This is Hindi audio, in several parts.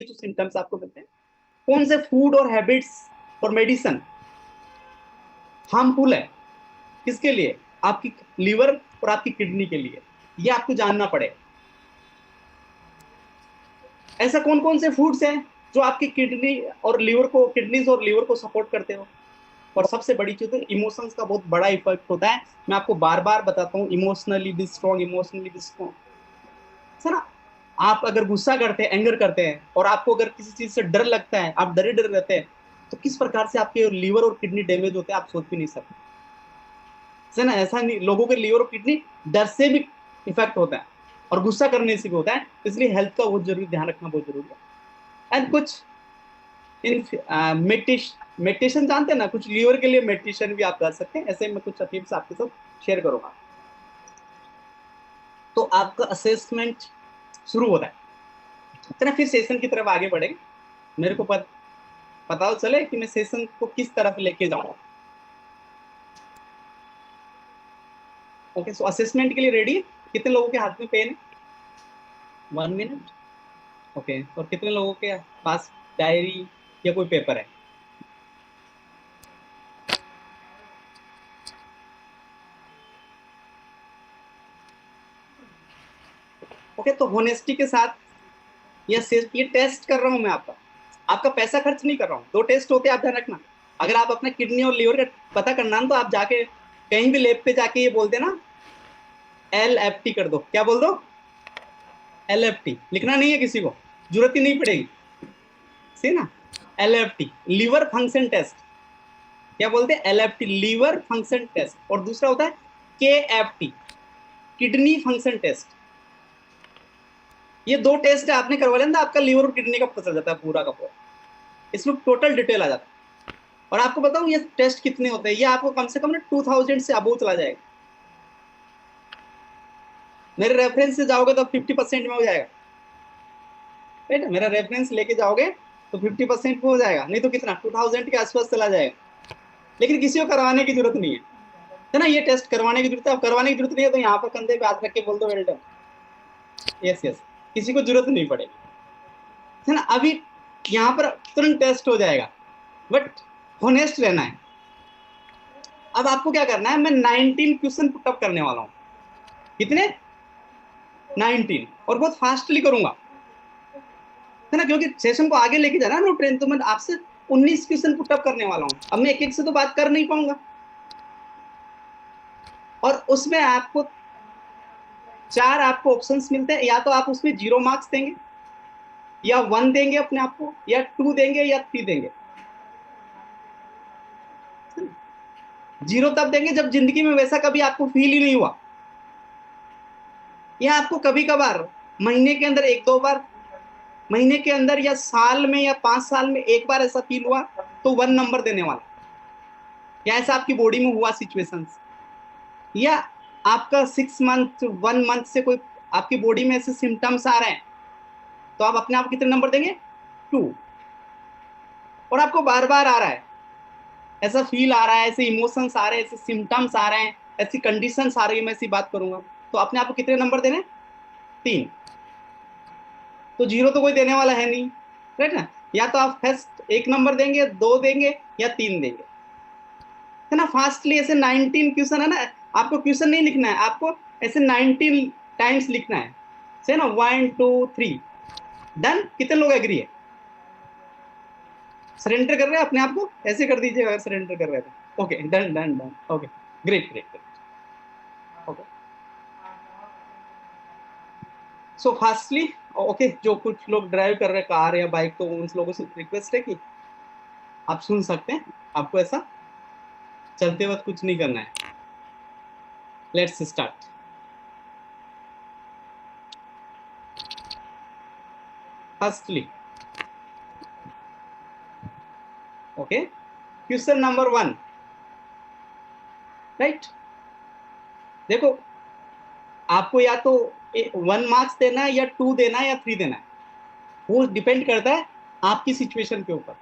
जो सिम्टम्स आपको मिलते हैं, कौन से फूड और हैबिट्स और मेडिसिन हार्मफुल है, किसके लिए, आपकी लीवर और आपकी किडनी के लिए, ये आपको जानना पड़ेगा। ऐसा कौन कौन से फूड्स हैं जो आपकी किडनी और लीवर को, किडनीज और लीवर को सपोर्ट करते हो। और सबसे बड़ी चीज है, इमोशंस का बहुत बड़ा इफेक्ट होता है। मैं आपको बार बार बताता हूँ, emotionally be strong, emotionally be strong, है ना। आप अगर गुस्सा करते हैं, एंगर करते हैं, और आपको अगर किसी चीज से डर लगता है, आप डरे डरे रहते हैं, तो किस प्रकार से आपके लीवर और किडनी डैमेज होते हैं, आप सोच भी नहीं सकते, है ना। ऐसा नहीं, लोगों के लीवर और किडनी डर से भी इफेक्ट होता है और गुस्सा करने से भी होता है। इसलिए हेल्थ का बहुत जरूरी, ध्यान रखना बहुत जरूरी है। एंड कुछ इन मेडिटेशन जानते हैं ना, कुछ लीवर के लिए मेडिटेशन भी आप कर सकते हैं। ऐसे मैं कुछ टिप्स आपके साथ शेयर करूंगा। तो आपका असेसमेंट शुरू होता है, इतना फिर सेशन की तरफ आगे बढ़ेंगे। मेरे को पता तो चले कि मैं सेशन को किस तरफ लेके जाऊंगा। ओके, सो असेसमेंट के लिए रेडी है। कितने लोगों के हाथ में पेन है? 1 मिनट। ओके, और कितने लोगों के पास डायरी या कोई पेपर है? ओके, तो होनेस्टी के साथ ये टेस्ट कर रहा हूं मैं आपका, आपका पैसा खर्च नहीं कर रहा हूँ। 2 टेस्ट होते हैं, आप ध्यान रखना। अगर आप अपने किडनी और लीवर का पता करना है, तो आप जाके कहीं भी लैब पे जाके ये बोलते ना, LFT कर दो। क्या बोल दो? LFT लिखना नहीं है किसी को, जरूरत ही नहीं पड़ेगी, सी ना। LFT liver function test. क्या बोलते हैं? LFT liver function test. और दूसरा होता है KFT किडनी फंक्शन टेस्ट। ये 2 टेस्ट है, आपने करवा लेना, आपका लीवर और किडनी का पता चल जाता है पूरा का पूरा। इसमें टोटल डिटेल आ जाता है। और आपको बताऊं ये टेस्ट कितने होते हैं, ये आपको कम से कम ना 2000 से अबोव चला जाएगा। मेरे रेफरेंस से जाओगे तो 50% में हो जाएगा, राइट। मेरा रेफरेंस लेके जाओगे तो 50% में हो जाएगा, नहीं तो कितना, 2000 के आसपास चला जाएगा। लेकिन किसी को करवाने की जरूरत नहीं है ना। ये टेस्ट करवाने की जरूरत है, अब करवाने की जरूरत नहीं है तो यहाँ पर कंधे पे हाथ रख के बोल दो वेल डन। यस यस, किसी को जरूरत नहीं पड़ेगी, है ना। अभी यहाँ पर तुरंत टेस्ट हो जाएगा, बट होनेस्ट रहना है। अब आपको क्या करना है, मैं 19 क्वेश्चन पुटअप करने वाला हूँ। कितने? 19। और बहुत फास्टली करूंगा, है ना, क्योंकि सेशन को आगे लेके जाना है ना ट्रेन। तो मैं आपसे 19 क्वेश्चन पुटअप करने वाला हूँ। अब मैं एक एक से तो बात कर नहीं पाऊंगा, और उसमें आपको 4 आपको ऑप्शंस मिलते हैं। या तो आप उसमें 0 मार्क्स देंगे, या 1 देंगे अपने आप को, या 2 देंगे, या 3 देंगे। 0 तब देंगे जब जिंदगी में वैसा कभी आपको फील ही नहीं हुआ, या आपको कभी कभार महीने के अंदर 1-2 बार, महीने के अंदर या साल में या 5 साल में एक बार ऐसा फील हुआ, तो 1 नंबर देने वाला। या ऐसा आपकी बॉडी में हुआ सिचुएशंस, या आपका 6 मंथ 1 मंथ से कोई आपकी बॉडी में ऐसे सिम्टम्स आ रहे हैं, तो आप अपने आप कितने नंबर देंगे? 2। और आपको बार बार आ रहा है, ऐसा फील आ रहा है, ऐसे इमोशंस आ रहे हैं, ऐसे सिम्टम्स आ रहे हैं, ऐसी कंडीशंस आ रही है, मैं ऐसी बात करूंगा, तो अपने आप को कितने नंबर देने? 3। तो 0 तो कोई देने वाला है नहीं, राइट ना। या तो आप फर्स्ट 1 नंबर देंगे, 2 देंगे, या 3 देंगे, है ना। फास्टली ऐसे 19 क्वेश्चन है ना। आपको क्वेश्चन नहीं लिखना है, आपको ऐसे 19 टाइम्स लिखना है, से ना। 1 2 3 डन। कितने लोग एग्री है? सरेंडर कर रहे हैं अपने आप को? ऐसे कर दीजिए अगर सरेंडर कर रहे हैं तो। Okay, done done done. Okay, great great great. Okay, so fastly. Okay, जो कुछ लोग ड्राइव कर रहे हैं कार या बाइक, तो उन लोगों से रिक्वेस्ट है कि आप सुन सकते हैं। आपको ऐसा चलते वक्त कुछ नहीं करना है। Let's start. Firstly, okay, question number 1, right. देखो, आपको या तो 1 मार्क्स देना है, या 2 देना है, या 3 देना है। वो डिपेंड करता है आपकी सिचुएशन के ऊपर।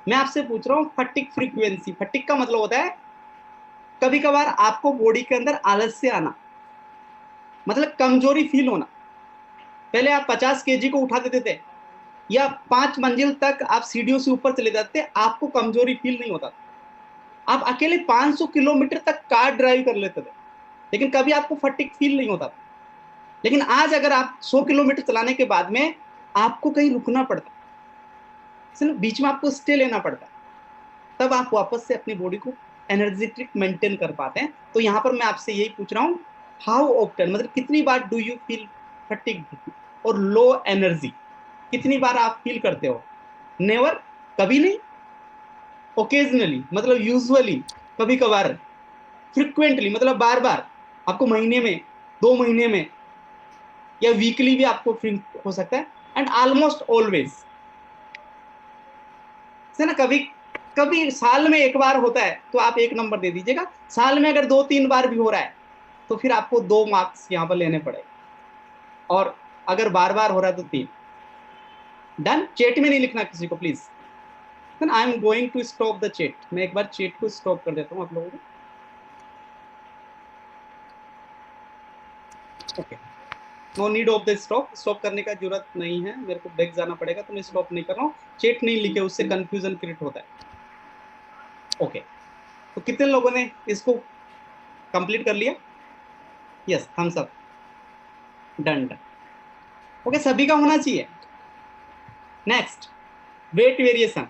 मैं आपसे पूछ रहा हूँ फटिक फ्रीक्वेंसी। फटिक का मतलब होता है कभी कभार आपको बॉडी के अंदर आलस्य आना, मतलब कमजोरी फील होना। पहले आप 50 kg को उठा देते थे, या 5 मंजिल तक आप सीढ़ियों से ऊपर चले जाते, आपको कमजोरी फील नहीं होता। आप अकेले 500 किलोमीटर तक कार ड्राइव कर लेते थे, लेकिन कभी आपको फटीग फील नहीं होता। लेकिन आज अगर आप 100 किलोमीटर चलाने के बाद में आपको कहीं रुकना पड़ता, बीच में आपको स्टे लेना पड़ता, तब आप वापस से अपनी बॉडी को एनर्जेटिक मेंटेन कर पाते हैं। तो यहां पर मैं आपसे यही पूछ रहा हूं, हाउ ऑफ्टन, मतलब कितनी बार डू यू फील फटीग और लो एनर्जी, कितनी बार आप फील करते हो? नेवर, कभी नहीं, ओकेजनली मतलब यूजुअली, कभी कभार, फ्रिक्वेंटली मतलब बार बार, आपको महीने में, 2 महीने में, या वीकली भी आपको फील हो सकता है, एंड ऑलमोस्ट ऑलवेज है ना। कभी कभी साल में एक बार होता है तो आप 1 नंबर दे दीजिएगा, साल में अगर 2-3 बार भी हो रहा है तो फिर आपको 2 मार्क्स यहां पर लेने पड़ेगा, और अगर बार बार हो रहा है तो 3। डन। चैट में नहीं लिखना किसी को please. I am going to stop the chat, मैं एक बार चैट को स्टॉप कर देता हूं आप लोगों को। Okay, no need of the stop, stop करने का जरूरत नहीं है, मेरे को बैक जाना पड़ेगा तो मैं स्टॉप नहीं कर रहा हूँ। चैट नहीं लिखे, उससे कंफ्यूजन क्रिएट होता है। ओके, तो कितने लोगों ने इसको कंप्लीट कर लिया? यस, हम सब डन डन। ओके, सभी का होना चाहिए। नेक्स्ट, वेट वेरिएशन,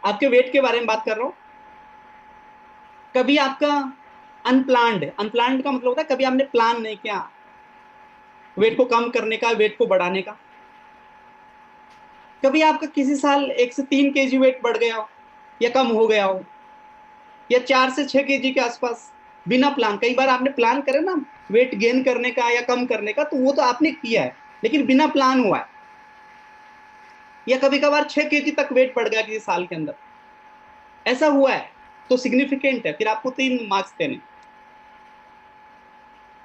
आपके वेट के बारे में बात कर रहा हूं। कभी आपका अनप्लान्ड, अनप्लान्ड का मतलब होता है कभी आपने प्लान नहीं किया वेट को कम करने का, वेट को बढ़ाने का। कभी आपका किसी साल 1 से 3 kg वेट बढ़ गया हो या कम हो गया हो, या 4 से 6 kg के आसपास बिना प्लान। कई बार आपने प्लान करे ना वेट गेन करने का या कम करने का, तो वो तो आपने किया है लेकिन बिना प्लान हुआ है। या कभी कभार 6 kg तक वेट बढ़ गया किसी साल के अंदर, ऐसा हुआ है तो सिग्निफिकेंट है, फिर आपको 3 मार्क्स देने।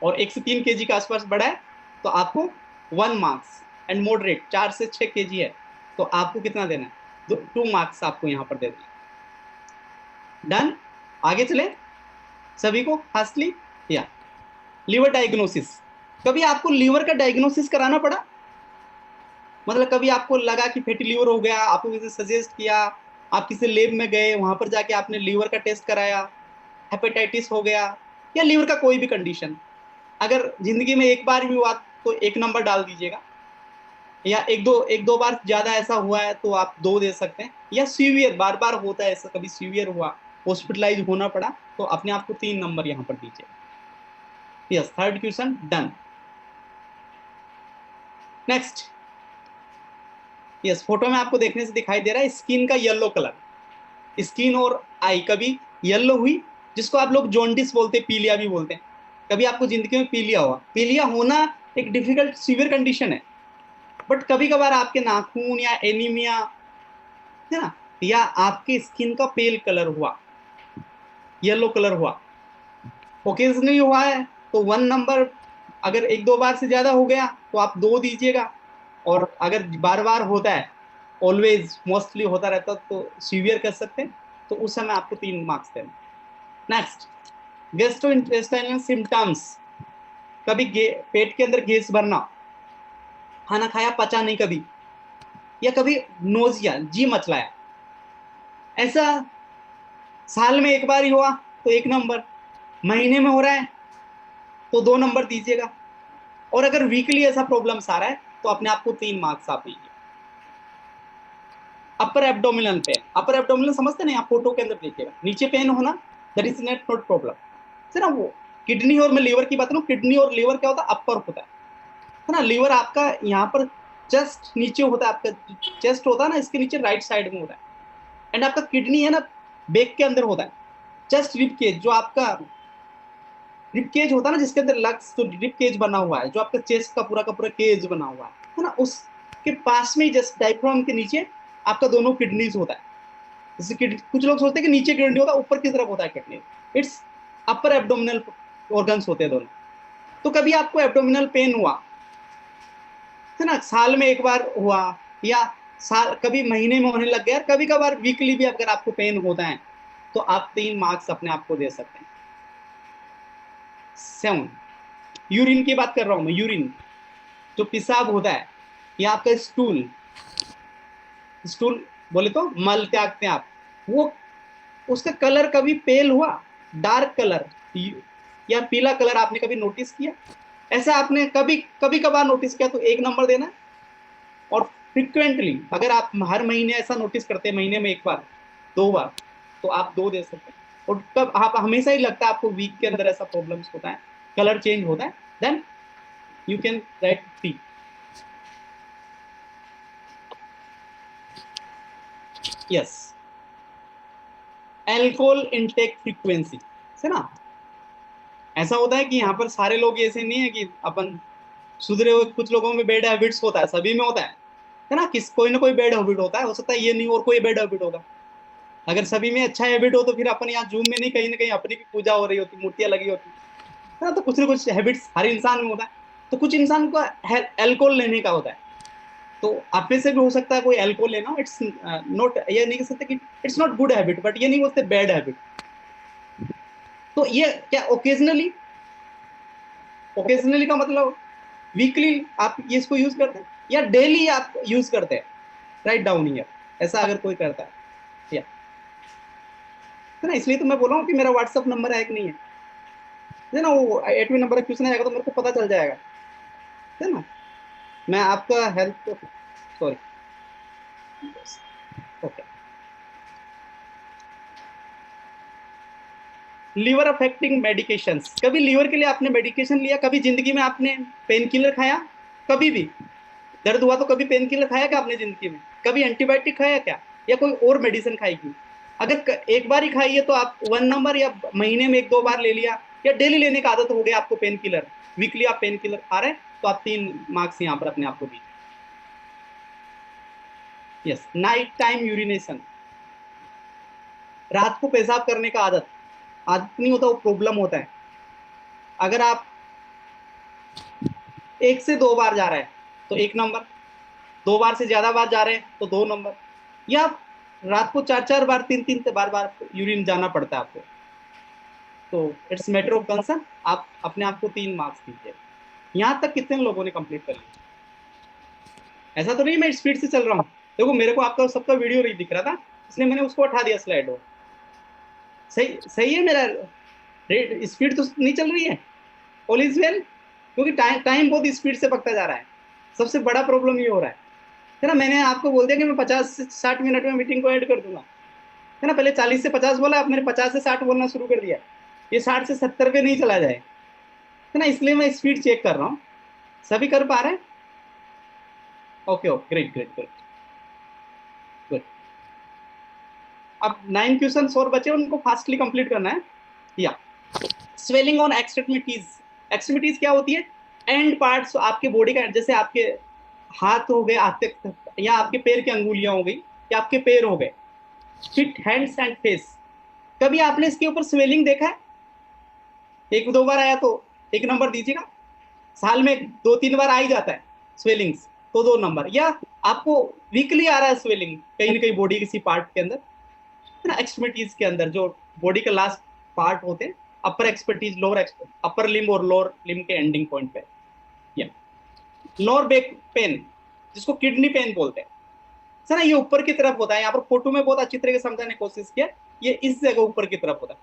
और 1 से 3 kg के आसपास बढ़ा है तो आपको 1 मार्क्स, एंड मॉडरेट 4 से 6 kg है तो आपको कितना देना है? 2 मार्क्स आपको यहां पर दे देना। डन। आगे चले, सभी को फास्टली। या लीवर डायग्नोसिस, कभी आपको लीवर का डायग्नोसिस कराना पड़ा? मतलब कभी आपको लगा कि फैटी लीवर हो गया, आपको किसी सजेस्ट किया, आप किसी लैब में गए, वहां पर जाके आपने लीवर का टेस्ट कराया, हेपेटाइटिस हो गया, या लीवर का कोई भी कंडीशन, अगर जिंदगी में एक बार भी हुआ तो 1 नंबर डाल दीजिएगा, या एक दो बार ज्यादा ऐसा हुआ है तो आप 2 दे सकते हैं, या सीवियर बार बार होता है ऐसा, कभी सीवियर हुआ, हॉस्पिटलाइज होना पड़ा, तो अपने आप को 3 नंबर यहां पर दीजिए। Yes, third question done. Next, yes, photo में आपको देखने से दिखाई दे रहा है स्किन का येलो कलर, स्किन और आई कभी येलो हुई, जिसको आप लोग जॉन्डिस बोलते हैं, पीलिया भी बोलते हैं। कभी आपको जिंदगी में पीलिया हुआ? पीलिया होना एक डिफिकल्ट सीवियर कंडीशन है, बट कभी कभार आपके नाखून या एनीमिया है ना, या आपके स्किन का पेल कलर हुआ, येलो कलर हुआ, ओकेजनली हुआ है तो 1 नंबर। अगर 1-2 बार से ज्यादा हो गया तो आप 2 दीजिएगा, और अगर बार बार होता है, ऑलवेज मोस्टली होता रहता तो सीवियर कर सकते हैं, तो उस समय आपको 3 मार्क्स देना। नेक्स्ट, गैस्ट्रोइंटेस्टाइनल सिम्टम्स, कभी पेट के अंदर गैस भरना, खाना खाया पचा नहीं कभी, या कभी नोजिया, जी मचलाया, ऐसा साल में एक बार ही हुआ तो 1 नंबर, महीने में हो रहा है तो 2 नंबर दीजिएगा, और अगर वीकली ऐसा प्रॉब्लम आ रहा है तो अपने आप को 3 मार्क्स आप दीजिए। अपर एब्डोमिनल पेन, अपर एब्डोमिनल समझते नहीं आप, फोटो के अंदर देखिएगा, नीचे पेन होना, दैट इज नॉट प्रॉब्लम है ना। वो किडनी और मैं लीवर की बात करूं, किडनी और लीवर क्या होता है? अपर होता है ना। लीवर आपका यहाँ पर जस्ट नीचे होता है, आपका चेस्ट होता है ना, इसके नीचे राइट साइड में होता है, एंड आपका किडनी है ना बैक के अंदर होता है, जस्ट रिब केज, जो आपका रिब केज होता है ना, जिसके अंदर लग्स, तो रिब केज बना हुआ है, जो आपका चेस्ट का पूरा केज बना हुआ है ना, उसके पास में जस्ट डायफ्राम के नीचे आपका दोनों किडनीज होता है। जैसे कुछ लोग सोचते हैं कि नीचे किडनी होता है, ऊपर की तरफ होता है kidney, it's upper abdominal organs होते हैं दोनों। तो कभी आपको एब्डोमिनल पेन हुआ है ना, साल में एक बार हुआ, या साल कभी महीने में होने लग गया, कभी कभार वीकली भी अगर आपको पेन होता है तो आप 3 मार्क्स अपने आप को दे सकते हैं। 7, यूरिन की बात कर रहा हूं मैं, यूरिन जो पेशाब होता है, या आपका स्टूल, स्टूल बोले तो मल त्यागते हैं आप, वो उसका कलर कभी पेल हुआ, डार्क कलर या पीला कलर आपने कभी नोटिस किया? ऐसा आपने कभी कभी कभार नोटिस किया तो 1 नंबर देना है। और फ्रिक्वेंटली अगर आप हर महीने ऐसा नोटिस करते हैं, महीने में 1 बार 2 बार, तो आप 2 दे सकते हैं। और कब आप हमेशा ही लगता है आपको वीक के अंदर ऐसा प्रॉब्लम्स होता है, कलर चेंज होता है, then you can write 3। Yes, alcohol intake frequency से ना, ऐसा होता है कि यहाँ पर सारे लोग ऐसे नहीं है कि अपन सुधरे हुए, कुछ लोगों में बैड हैबिट्स होता है, सभी में होता है ना, किस कोई ना कोई बैड हैबिट होता है, हो सकता है ये नहीं और कोई बैड हैबिट होगा। अगर सभी में अच्छा हैबिट हो तो फिर अपन यहाँ जूम में नहीं, कहीं ना कहीं अपनी भी पूजा हो रही होती, मूर्तियां लगी होती है ना, तो कुछ ना कुछ हैबिट्स हर इंसान में होता है। तो कुछ इंसान को अल्कोहल लेने का होता है, तो आप में से भी हो सकता है कोई अल्कोहल लेना, इट्स नॉट, ये नहीं कह सकते कि it's not good habit, but ये नहीं बोलते बैड हैबिट। तो ये क्या ओकेजनली, ओकेजनली का मतलब वीकली आप ये इसको यूज करते हैं या डेली आप यूज करते हैं? राइट डाउन हियर, ऐसा अगर कोई करता है या, है ना, इसलिए तो मैं बोल रहा हूँ कि मेरा व्हाट्सअप नंबर है कि नहीं है ना, वो 8वें नंबर का क्वेश्चन आएगा तो मेरे को पता चल जाएगा, है ना। मैं आपका help, sorry, okay. Liver affecting medications, कभी लीवर के लिए आपने मेडिकेशन लिया? कभी जिंदगी में आपने पेन किलर खाया? कभी भी दर्द हुआ तो कभी पेन किलर खाया क्या आपने जिंदगी में? कभी एंटीबायोटिक खाया क्या, या कोई और मेडिसिन खाई की? अगर एक बार ही खाई है तो आप 1 नंबर, या महीने में 1-2 बार ले लिया, या डेली लेने का आदत हो गया आपको पेन किलर, वीकली आप पेन किलर खा रहे हैं, तो आप 3 मार्क्स यहाँ पर अपने आप को दीजिए। यस, नाइट टाइम यूरिनेशन, रात को पेशाब करने का आदत, आदत नहीं होता, वो प्रॉब्लम होता है। अगर आप 1 से 2 बार जा रहे हैं तो 1 नंबर, 2 बार से ज्यादा बार जा रहे हैं तो 2 नंबर, या रात को 4-4 बार, 3-3 से बार बार यूरिन जाना पड़ता है आपको, तो इट्स मैटर ऑफ कंसर्न, आप अपने आप को 3 मार्क्स दीजिए। यहाँ तक कितने लोगों ने कंप्लीट कर लिया? ऐसा तो नहीं मैं स्पीड से चल रहा हूँ, देखो मेरे को आपका सबका वीडियो नहीं दिख रहा था, इसलिए मैंने उसको हटा दिया स्लाइड। हो सही, सही है मेरा रेट, स्पीड तो नहीं चल रही है, ऑल इज वेल, क्योंकि टाइम टाइम बहुत स्पीड से पकता जा रहा है, सबसे बड़ा प्रॉब्लम ये हो रहा है ना। मैंने आपको बोल दिया कि मैं 50 से 60 मिनट में मीटिंग को ऐड कर दूंगा, है ना, पहले 40 से 50 बोला, अब मैंने 50 से 60 बोलना शुरू कर दिया, ये 60 से 70 पे नहीं चला जाए, है ना, इसलिए मैं स्पीड चेक कर रहा हूँ। सभी कर पा रहे हैं? Okay okay, great great great, good. अब 9 क्वेश्चन और बचे, उनको फास्टली कंप्लीट करना है। या स्वेलिंग ऑन एक्सट्रीमिटीज, एक्सट्रीमिटीज क्या होती है? एंड पार्ट्स आपके बॉडी का, जैसे आपके हाथ हो गए, आपके, या आपके पैर की अंगुलियां हो गई, या आपके पैर हो गए, फिट हैंड्स एंड फेस, कभी आपने इसके ऊपर स्वेलिंग देखा है? 1-2 बार आया तो 1 नंबर दीजिएगा, साल में 2-3 बार आ ही जाता है स्वेलिंग्स, तो 2 नंबर, या आपको वीकली आ रहा है स्वेलिंग कहीं ना कहीं बॉडी किसी पार्ट के अंदर, है ना, एक्सट्रीमिटीज के अंदर जो बॉडी के लास्ट पार्ट होते हैं, अपर एक्सपर्टीज, लोअर अपर लिम्ब और लोअर लिम्ब के एंडिंग पॉइंट पे, या लोअर बैक पेन, जिसको किडनी पेन बोलते हैं, सर ये ऊपर की तरफ होता है, यहाँ पर फोटो में बहुत अच्छी तरीके से समझाने की कोशिश किया, ये इस जगह ऊपर की तरफ होता है।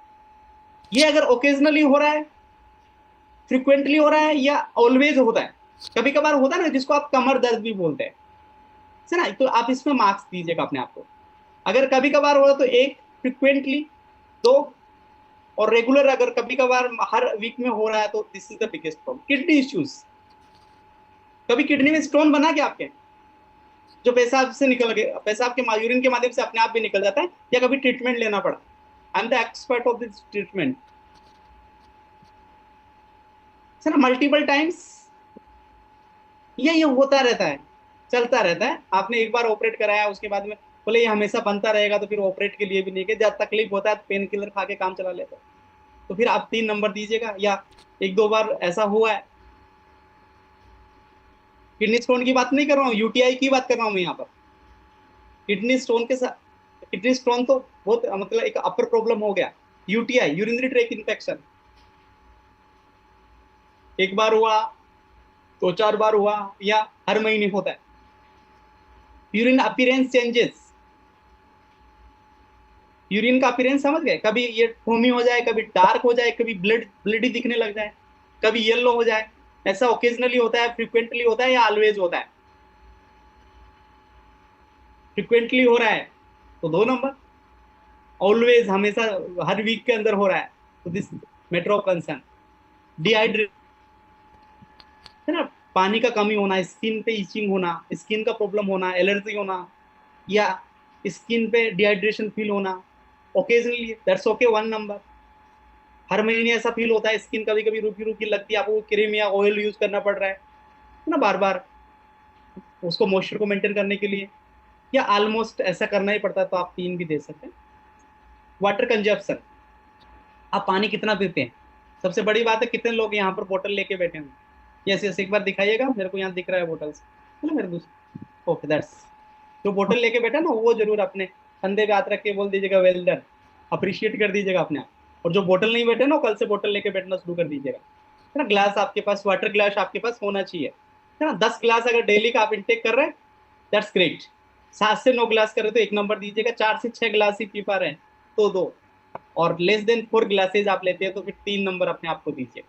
ये अगर ओकेजनली हो रहा है, फ्रिक्वेंटली हो रहा है, या ऑलवेज होता है, कभी कभार होता है ना, जिसको आप कमर दर्द भी बोलते हैं, है ना, तो आप इसमें मार्क्स दीजिएगा अपने आप को। अगर कभी कभार हो रहा तो 1, फ्रिक्वेंटली 2, और रेगुलर अगर कभी कभार हर वीक में हो रहा है तो this is the biggest problem. Kidney issues, कभी किडनी में स्टोन बना क्या आपके, जो पेशाब से निकल गए, पेशाब के यूरिन के माध्यम से अपने आप भी निकल जाता है, या कभी ट्रीटमेंट लेना पड़ा? I am the expert of this treatment, sir multiple times, ये होता रहता है, चलता रहता है। आपने एक बार ऑपरेट कराया, उसके बाद में बोले ये हमेशा बनता रहेगा, तो फिर ऑपरेट के लिए भी नहीं, कि जब तकलीफ होता है तो पेन किलर खा के काम चला लेता है, तो फिर आप 3 नंबर दीजिएगा। या 1-2 बार ऐसा हुआ है, किडनी स्टोन की बात नहीं कर रहा हूँ, यूटीआई की बात कर रहा हूँ मैं यहाँ पर। किडनी स्टोन के साथ, किडनी स्टोन तो बहुत मतलब एक अपर प्रॉब्लम हो गया, यूटीआई, यूरिनरी ट्रैक इन्फेक्शन, 1 बार हुआ, 2-4 बार हुआ, या हर महीने होता है, यूरिन अपीरेंस चेंजेस, यूरिन का अपीरेंस समझ गए, कभी ये फोमी हो जाए, कभी डार्क हो जाए, कभी ब्लडी दिखने लग जाए, कभी येलो हो जाए, ऐसा ओकेजनली होता है, फ्रिक्वेंटली होता है या ऑलवेज होता है? फ्रिक्वेंटली हो रहा है तो 2 नंबर, ऑलवेज हमेशा हर वीक के अंदर हो रहा है तो this matter of concern. Dehydrate है ना, पानी का कमी होना, स्किन पे इचिंग होना, स्किन का प्रॉब्लम होना, एलर्जी होना, या स्किन पे डिहाइड्रेशन फील होना ओकेजनली, दैट्स ओके 1 नंबर। हर महीने ऐसा फील होता है, स्किन कभी कभी रूखी रूखी लगती है, आपको क्रीम या ऑयल यूज करना पड़ रहा है ना बार बार उसको मॉइस्चर को मेंटेन करने के लिए, या ऑलमोस्ट ऐसा करना ही पड़ता है, तो आप 3 भी दे सकते हैं। वाटर कंजप्शन, आप पानी कितना पीते हैं, सबसे बड़ी बात है कितने लोग यहाँ पर बोतल लेके बैठे हैं? यस यस, एक बार दिखाइएगा, मेरे को यहाँ दिख रहा है बोतल से, मेरे दूसरे, ओके दैट्स, जो बोतल लेके बैठा ना वो जरूर अपने कंधे पे हाथ रख के बोल दीजिएगा वेल डन, अप्रिशिएट कर दीजिएगा अपने आप। और जो बोतल नहीं बैठे ना, कल से बोतल लेके बैठना शुरू कर दीजिएगा, है ना। ग्लास आपके पास, वाटर ग्लास आपके पास होना चाहिए, है ना। 10 ग्लास अगर डेली का आप इंटेक कर रहे हैं, दैट्स ग्रेट। 7 से 9 ग्लास कर रहे तो 1 नंबर दीजिएगा, 4 से 6 ग्लास ही पी पा रहे हैं तो 2, और लेस देन 4 ग्लासेज आप लेते हैं तो फिर 3 नंबर अपने आप को दीजिए।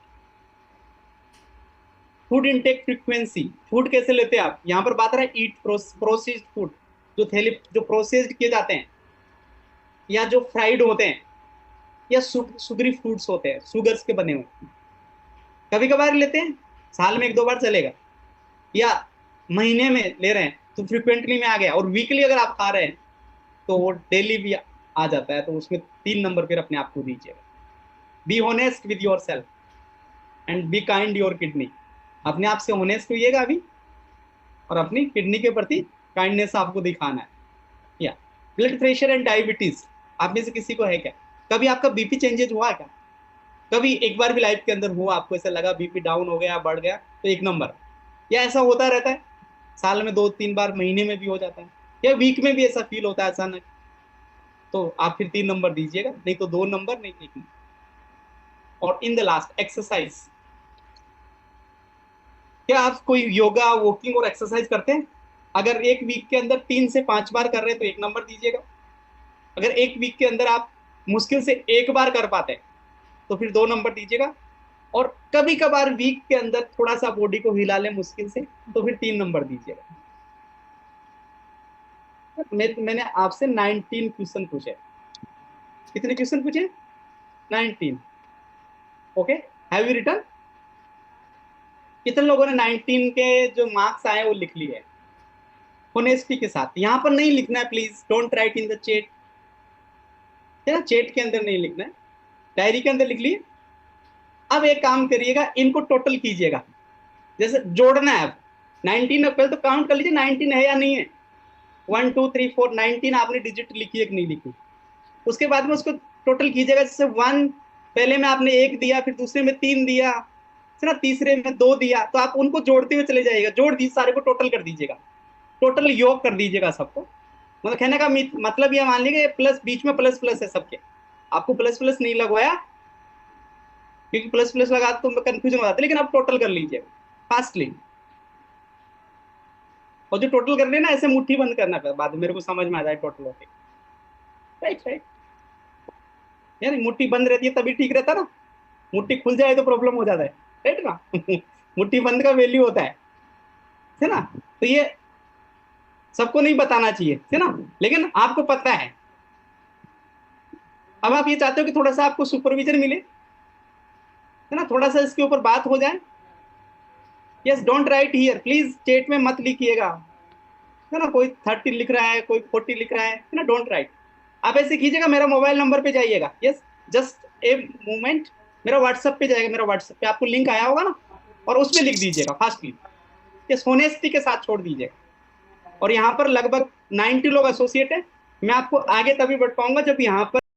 फूड इनटेक फ्रीक्वेंसी, फूड कैसे लेते हैं आप, यहाँ पर बात रहा है ईट प्रोसेस्ड फूड, जो प्रोसेस्ड किए जाते हैं, या जो फ्राइड होते हैं, या सुगरी फूड्स होते हैं, सुगर्स के बने हुए, कभी कभार लेते हैं, साल में 1-2 बार चलेगा, या महीने में ले रहे हैं तो फ्रिक्वेंटली में आ गया, और वीकली अगर आप खा रहे हैं तो वो डेली भी आ जाता है, तो उसमें 3 नंबर फिर अपने आप को दीजिएगा। Be honest with your self and be kind your kidney, अपने आप से ऑनेस्ट होइएगा अभी, और अपनी किडनी के प्रति काइंडनेस आपको दिखाना है। या ब्लड प्रेशर एंड डायबिटीज, आप में से किसी को है क्या? कभी आपका बीपी चेंजेस हुआ है क्या? कभी एक बार भी लाइफ के अंदर हुआ आपको ऐसा लगा बीपी डाउन हो गया, बढ़ गया, तो 1 नंबर, या ऐसा होता रहता है साल में 2-3 बार, महीने में भी हो जाता है, या वीक में भी ऐसा फील होता है अचानक, तो आप फिर 3 नंबर दीजिएगा, नहीं तो 2 नंबर, नहीं 1 नंबर। और इन द लास्ट एक्सरसाइज, क्या आप कोई योगा, वॉकिंग और एक्सरसाइज करते हैं? अगर एक वीक के अंदर 3 से 5 बार कर रहे हैं तो 1 नंबर दीजिएगा। अगर एक वीक के अंदर आप मुश्किल से 1 बार कर पाते हैं तो फिर 2 नंबर दीजिएगा। और कभी कभार वीक के अंदर थोड़ा सा बॉडी को हिला ले मुश्किल से तो फिर 3 नंबर दीजिएगा। मैंने आपसे 19 क्वेश्चन पूछे, कितने क्वेश्चन पूछे? 19। Okay, have you written? कितने लोगों ने 19 के जो मार्क्स आए वो लिख लिए? ऑनेस्टी के साथ, यहाँ पर नहीं लिखना है please, don't write in the chat, है ना, चैट के अंदर नहीं लिखना है, डायरी के अंदर लिख लिए। अब एक काम करिएगा, इनको टोटल कीजिएगा, जैसे जोड़ना है। अब 19 पहले तो काउंट कर लीजिए 19 है या नहीं है। 1 2 3 4 19 आपने डिजिट लिखी है कि नहीं लिखी, उसके बाद में उसको टोटल कीजिएगा। जैसे 1 पहले में आपने 1 दिया, फिर दूसरे में 3 दिया, है ना, तीसरे में 2 दिया, तो आप उनको जोड़ते हुए चले जाइएगा, जोड़ दीजिए सारे को, टोटल कर दीजिएगा, टोटल योग कर दीजिएगा सबको। मतलब कहने का मतलब ये मान लीजिए प्लस, बीच में प्लस प्लस है सबके, आपको प्लस प्लस नहीं लगवाया क्योंकि प्लस प्लस लगा तो कंफ्यूजन हो जाता है, लेकिन आप टोटल कर लीजिए फास्टली। और जो टोटल करने ना ऐसे मुट्ठी बंद करना है, बाद में मेरे को समझ में आ जाए टोटल होके, राइट राइट यार, मुट्ठी बंद रहती है तभी ठीक रहता ना, मुट्ठी खुल जाए तो प्रॉब्लम हो जाता है, राइट ना। मुट्ठी बंद का वैल्यू होता है ना। तो ये सबको नहीं बताना चाहिए, है ना, लेकिन आपको पता है। अब आप ये चाहते हो कि थोड़ा सा आपको सुपरविजन मिले, है ना, थोड़ा सा इसके ऊपर बात हो जाए। Yes, don't write here please, chat में मत लिखिएगा, है ना, कोई 30 लिख रहा है, कोई 40 लिख रहा है ना, डोंट राइट। आप ऐसे कीजिएगा, मेरा मोबाइल नंबर पे जाइएगा, यस, जस्ट ए मोमेंट, मेरा व्हाट्सएप पे जाएगा, मेरा व्हाट्सएप पे आपको लिंक आया होगा ना, और उसमें लिख दीजिएगा फास्टली, यस, होनेस्टी के साथ छोड़ दीजिएगा। और यहाँ पर लगभग 90 लोग एसोसिएट है, मैं आपको आगे तभी बढ़ पाऊंगा जब यहाँ पर